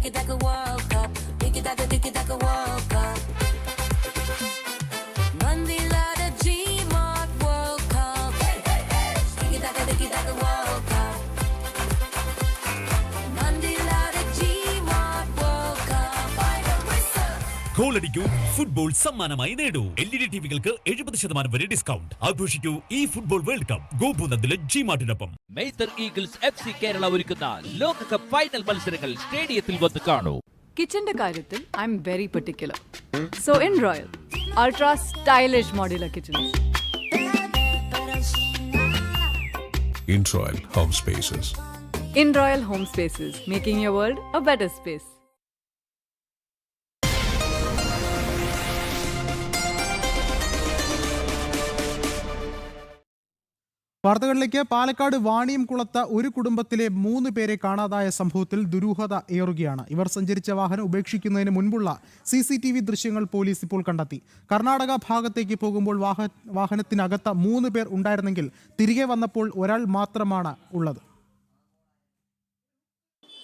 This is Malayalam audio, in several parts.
tiki-taka World Cup. Tiki-taka World Cup. Mandilada G-Mark World Cup. Tiki-taka World Cup. Mandilada G-Mark World Cup. By the whistle. ഗോളടിക്കൂ, ഫുട്ബോൾ സമ്മാനമായി നേടൂ. LED ടിവികൾക്ക് 70% വരെ ഡിസ്കൗണ്ട്. ആഘോഷിക്കൂ ഈ ഫുട്ബോൾ വേൾഡ് കപ്പ് ഗോപുനന്ദിലെ G-Martiനൊപ്പം. മെയ്തർ ഈഗിൾസ് FC കേരള ഒരുക്കുന്ന ലോകകപ്പ് ഫൈനൽ മത്സരങ്ങൾ സ്റ്റേഡിയത്തിൽ വന്ന് കാണൂ. കിച്ചന്റെ കാര്യത്തിൽ I'm very particular. So in Royal ultra stylish modular kitchen. In Royal Home Spaces. In Royal Home Spaces, making your world a better space. വാർത്തകളിലേക്ക്. പാലക്കാട് വാണിയംകുളത്ത് ഒരു കുടുംബത്തിലെ 3 പേരെ കാണാതായ സംഭവത്തിൽ ദുരൂഹത ഏറുകയാണ്. ഇവർ സഞ്ചരിച്ച വാഹനം ഉപേക്ഷിക്കുന്നതിന് മുൻപുള്ള CCTV ദൃശ്യങ്ങൾ പോലീസ് ഇപ്പോൾ കണ്ടെത്തി. കർണാടക ഭാഗത്തേക്ക് പോകുമ്പോൾ വാഹനത്തിനകത്ത് 3 പേർ ഉണ്ടായിരുന്നെങ്കിൽ തിരികെ വന്നപ്പോൾ ഒരാൾ മാത്രമാണ് ഉള്ളത്.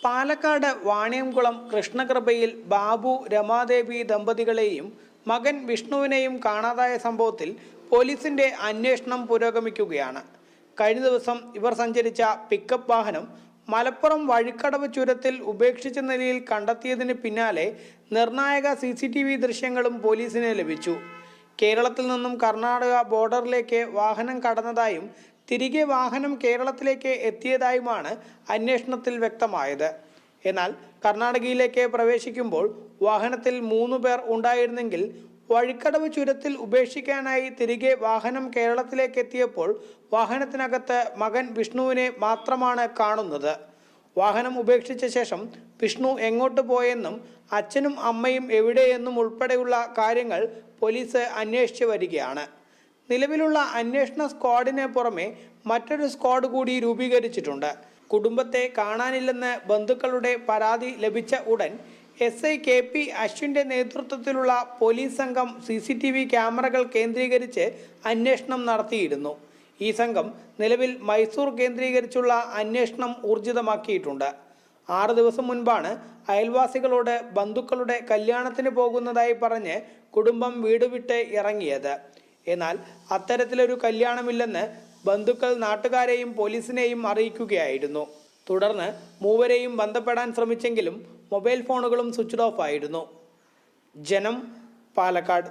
പാലക്കാട് വാണിയംകുളം കൃഷ്ണകൃപയിൽ ബാബു രമാദേവി ദമ്പതികളെയും മകൻ വിഷ്ണുവിനെയും കാണാതായ സംഭവത്തിൽ പോലീസിന്റെ അന്വേഷണം പുരോഗമിക്കുകയാണ്. കഴിഞ്ഞ ദിവസം ഇവർ സഞ്ചരിച്ച പിക്കപ്പ് വാഹനം മലപ്പുറം വഴിക്കടവ് ചുരത്തിൽ ഉപേക്ഷിച്ച നിലയിൽ കണ്ടെത്തിയതിന് പിന്നാലെ നിർണായക CCTV ദൃശ്യങ്ങളും പോലീസിന് ലഭിച്ചു. കേരളത്തിൽ നിന്നും കർണാടക ബോർഡറിലേക്ക് വാഹനം കടന്നതായും തിരികെ വാഹനം കേരളത്തിലേക്ക് എത്തിയതായുമാണ് അന്വേഷണത്തിൽ വ്യക്തമായത്. എന്നാൽ കർണാടകയിലേക്ക് പ്രവേശിക്കുമ്പോൾ വാഹനത്തിൽ 3 പേർ ഉണ്ടായിരുന്നെങ്കിൽ വഴിക്കടവ് ചുരത്തിൽ ഉപേക്ഷിക്കാനായി തിരികെ വാഹനം കേരളത്തിലേക്ക് എത്തിയപ്പോൾ വാഹനത്തിനകത്ത് മകൻ വിഷ്ണുവിനെ മാത്രമാണ് കാണുന്നത്. വാഹനം ഉപേക്ഷിച്ച ശേഷം വിഷ്ണു എങ്ങോട്ട് പോയെന്നും അച്ഛനും അമ്മയും എവിടെയെന്നും ഉൾപ്പെടെയുള്ള കാര്യങ്ങൾ പോലീസ് അന്വേഷിച്ചു വരികയാണ്. നിലവിലുള്ള അന്വേഷണ സ്ക്വാഡിന് പുറമെ മറ്റൊരു സ്ക്വാഡ് കൂടി രൂപീകരിച്ചിട്ടുണ്ട്. കുടുംബത്തെ കാണാനില്ലെന്ന് ബന്ധുക്കളുടെ പരാതി ലഭിച്ച ഉടൻ SI KP അശ്വിൻ്റെ നേതൃത്വത്തിലുള്ള പോലീസ് സംഘം CCTV ക്യാമറകൾ കേന്ദ്രീകരിച്ച് അന്വേഷണം നടത്തിയിരുന്നു. ഈ സംഘം നിലവിൽ മൈസൂർ കേന്ദ്രീകരിച്ചുള്ള അന്വേഷണം ഊർജിതമാക്കിയിട്ടുണ്ട്. 6 ദിവസം മുൻപാണ് അയൽവാസികളോട് ബന്ധുക്കളുടെ കല്യാണത്തിന് പോകുന്നതായി പറഞ്ഞ് കുടുംബം വീട് വിട്ട് ഇറങ്ങിയത്. എന്നാൽ അത്തരത്തിലൊരു കല്യാണമില്ലെന്ന് ബന്ധുക്കൾ നാട്ടുകാരെയും പോലീസിനെയും അറിയിക്കുകയായിരുന്നു. തുടർന്ന് മൂവരെയും ബന്ധപ്പെടാൻ ശ്രമിച്ചെങ്കിലും മൊബൈൽ ഫോണുകളും സ്വിച്ച് ഓഫ് ആയിരുന്നു. ജനം, പാലക്കാട്.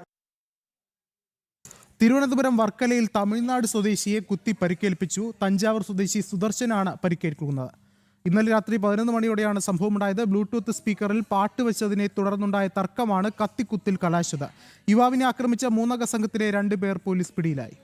തിരുവനന്തപുരം വർക്കലയിൽ തമിഴ്നാട് സ്വദേശിയെ കുത്തി പരിക്കേൽപ്പിച്ചു. തഞ്ചാവൂർ സ്വദേശി സുദർശനാണ് പരിക്കേൽക്കുന്നത്. ഇന്നലെ രാത്രി 11 മണിയോടെയാണ് സംഭവമുണ്ടായത്. ബ്ലൂടൂത്ത് സ്പീക്കറിൽ പാട്ട് വെച്ചതിനെ തുടർന്നുണ്ടായ തർക്കമാണ് കത്തിക്കുത്തിൽ കലാശിച്ചത്. യുവാവിനെ ആക്രമിച്ച 3 അംഗ സംഘത്തിലെ 2 പേർ പോലീസ് പിടിയിലായി.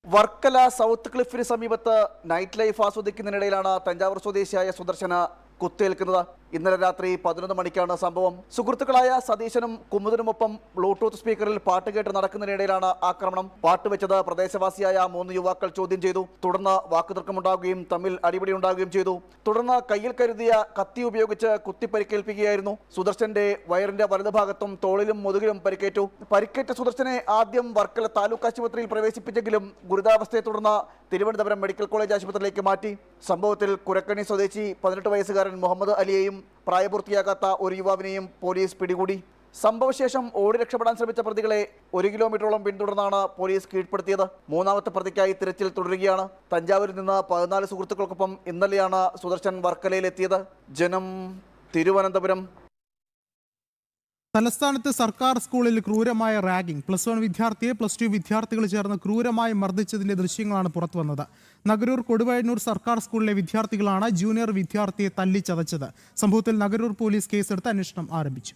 വർക്കല സൗത്ത് ക്ലിഫിന് സമീപത്ത് നൈറ്റ് ലൈഫ് ആസ്വദിക്കുന്നതിനിടയിലാണ് തഞ്ചാവൂർ സ്വദേശിയായ സുദർശന കുത്തേൽക്കുന്നത്. ഇന്നലെ രാത്രി 11 മണിക്കാണ് സംഭവം. സുഹൃത്തുക്കളായ സതീശനും കുമുദനുമൊപ്പം ബ്ലൂടൂത്ത് സ്പീക്കറിൽ പാട്ട് കേട്ട് നടക്കുന്നതിനിടയിലാണ് ആക്രമണം. പാട്ട് വെച്ചത് പ്രദേശവാസിയായ 3 യുവാക്കൾ ചോദ്യം ചെയ്തു. തുടർന്ന് വാക്കുതർക്കമുണ്ടാകുകയും തമ്മിൽ അടിപിടി ഉണ്ടാകുകയും ചെയ്തു. തുടർന്ന് കയ്യിൽ കരുതിയ കത്തി ഉപയോഗിച്ച് കുത്തി പരിക്കേൽപ്പിക്കുകയായിരുന്നു. സുദർശന്റെ വയറിന്റെ വലതുഭാഗത്തും തോളിലും മുതുകിലും പരിക്കേറ്റു. പരിക്കേറ്റ സുദർശനെ ആദ്യം വർക്കല താലൂക്ക് ആശുപത്രിയിൽ പ്രവേശിപ്പിച്ചെങ്കിലും ഗുരുതരാവസ്ഥയെ തുടർന്ന് തിരുവനന്തപുരം മെഡിക്കൽ കോളേജ് ആശുപത്രിയിലേക്ക് മാറ്റി. സംഭവത്തിൽ കുരക്കണി സ്വദേശി 18 വയസ്സുകാരൻ മുഹമ്മദ് അലിയെയും പ്രായപൂർത്തിയാകാത്ത ഒരു യുവാവിനെയും പോലീസ് പിടികൂടി. സംഭവശേഷം ഓടി രക്ഷപ്പെടാൻ ശ്രമിച്ച പ്രതികളെ 1 കിലോമീറ്ററോളം പിന്തുടർന്നാണ് പോലീസ് കീഴ്പ്പെടുത്തിയത്. 3ാമത്തെ പ്രതിക്കായി തിരച്ചിൽ തുടരുകയാണ്. തഞ്ചാവൂരിൽ നിന്ന് 14 സുഹൃത്തുക്കൾക്കൊപ്പം ഇന്നലെയാണ് സുദർശൻ വർക്കലയിലെത്തിയത്. ജനം, തിരുവനന്തപുരം. തലസ്ഥാനത്ത് സർക്കാർ സ്കൂളിൽ ക്രൂരമായ റാഗിംഗ്. +1 വിദ്യാർത്ഥിയെ +2 വിദ്യാർത്ഥികൾ ചേർന്ന് ക്രൂരമായി മർദ്ദിച്ചതിന്റെ ദൃശ്യങ്ങളാണ് പുറത്തുവന്നത്. നഗരൂർ കൊടുവയന്നൂർ സർക്കാർ സ്കൂളിലെ വിദ്യാർത്ഥികളാണ് ജൂനിയർ വിദ്യാർത്ഥിയെ തല്ലിച്ചതച്ചത്. സംഭവത്തിൽ നഗരൂർ പോലീസ് കേസെടുത്ത് അന്വേഷണം ആരംഭിച്ചു.